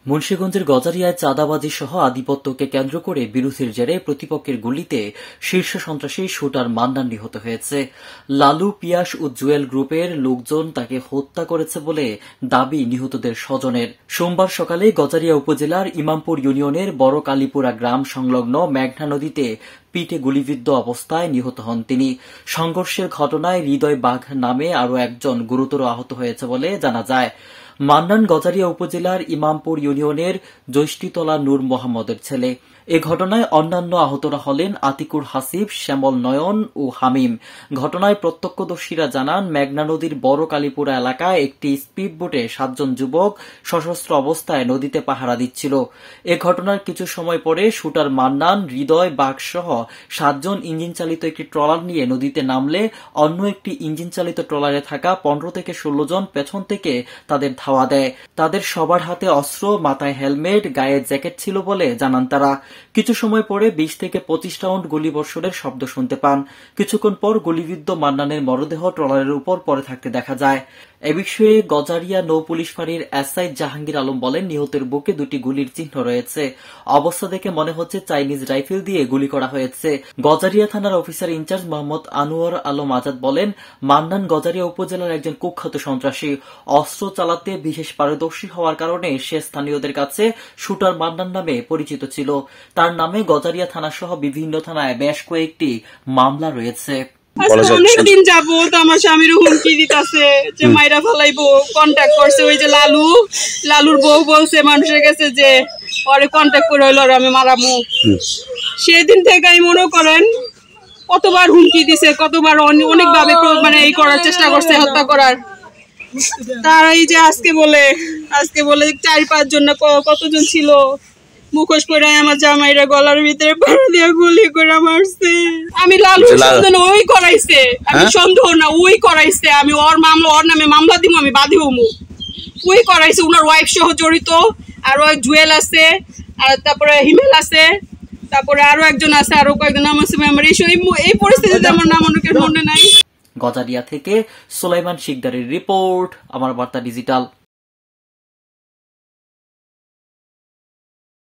মুন্সিগঞ্জের গজারিয়ায় চাঁদাবাজি সহ আধিপত্যকে কেন্দ্র করে বিরোধের জেরে প্রতিপক্ষের গুলিতে শীর্ষ সন্ত্রাসী শুটার মান্নান নিহত হয়েছে। লালু, পিয়াস ও জুয়েল গ্রুপের লোকজন তাকে হত্যা করেছে বলে দাবি নিহতদের স্বজনের। সোমবার সকালে গজারিয়া উপজেলার ইমামপুর ইউনিয়নের বড় কালীপুরা গ্রাম সংলগ্ন মেঘনা নদীতে পিটে গুলিবিদ্ধ অবস্থায় নিহত হন তিনি। সংঘর্ষের ঘটনায় হৃদয় বাঘ নামে আরও একজন গুরুতর আহত হয়েছে বলে জানা যায়। মান্নান গজারিয়া উপজেলার ইমামপুর ইউনিয়নের জৈষ্টিতলা নূর মোহাম্মদের ছেলে। এ ঘটনায় অন্যান্য আহতরা হলেন আতিকুর হাসিব, শ্যামল নয়ন ও হামিম। ঘটনায় প্রত্যক্ষদর্শীরা জানান, মেঘনা নদীর বড় কালীপুরা এলাকায় একটি স্পিডবোটে 7 জন যুবক সশস্ত্র অবস্থায় নদীতে পাহারা দিচ্ছিল। এ ঘটনার কিছু সময় পরে শুটার মান্নান, হৃদয় বাঘ সহ 7 জন ইঞ্জিন চালিত একটি ট্রলার নিয়ে নদীতে নামলে অন্য একটি ইঞ্জিন চালিত ট্রলারে থাকা 15 থেকে 16 জন পেছন থেকে তাদের ধাওয়া দেয়। তাদের সবার হাতে অস্ত্র, মাথায় হেলমেট, গায়ে জ্যাকেট ছিল বলে জানান তারা। কিছু সময় পরে 20 থেকে 25 রাউন্ড গুলিবর্ষণের শব্দ শুনতে পান। কিছুক্ষণ পর গুলিবিদ্ধ মান্নানের মরদেহ ট্রলারের উপর পড়ে থাকতে দেখা যায়। এ বিষয়ে গজারিয়া নৌ পুলিশ ফাঁড়ির এসআই জাহাঙ্গীর আলম বলেন, নিহতের বুকে 2টি গুলির চিহ্ন রয়েছে। অবস্থা দেখে মনে হচ্ছে চাইনিজ রাইফেল দিয়ে গুলি করা হয়েছে। গজারিয়া থানার অফিসার ইনচার্জ মোহাম্মদ আনোয়ার আলম আজাদ বলেন, মান্নান গজারিয়া উপজেলার একজন কুখ্যাত সন্ত্রাসী। অস্ত্র চালাতে বিশেষ পারদর্শী হওয়ার কারণে সে স্থানীয়দের কাছে শুটার মান্নান নামে পরিচিত ছিল। তার নামে গজারিয়া থানা সহ বিভিন্ন থানায় বেশ কয়েকটি মামলা রয়েছে। অনেকদিন যাবত আমার স্বামীর হুমকি দিতেছে যে মাইরা ফেলাইবো। কন্ট্যাক্ট করছে ওই যে লালুর বউ বলছে মানুষের কাছে যে পরে কন্ট্যাক্ট করে হইলো আমি মারামু। সেদিন থেকে আমি মনে করেন কতবার হুমকি দিছে, কতবার অনেকভাবে মানে এই করার চেষ্টা করছে, হত্যা করার। তার এই যে আজকে বলে 4-5 জন না কতজন ছিল মুখোশ পরে আমার জামাইরা গলার ভিতরে পাড়া দিয়ে গুলি করে মারছে। আমি লালু সন্দেহ ওই করাইছে, আমি সন্দেহ না ওই করাইছে। আমি ওর নামে মামলা দিব, আমি বাদী হমু। ওই করাইছে, ওনার ওয়াইফ সহ জড়িত। আর ওই জুয়েল আছে, আর তারপরে হিমেল আছে, তারপরে আরো একজন আছে, আরো কয়েকজন নাম আছে। আমার এই পরিস্থিতিতে আমার নাম অনেকের মনে নাই। গজারিয়া থেকে সুলাইমান শিকদারের রিপোর্ট, আমার বার্তা ডিজিটাল।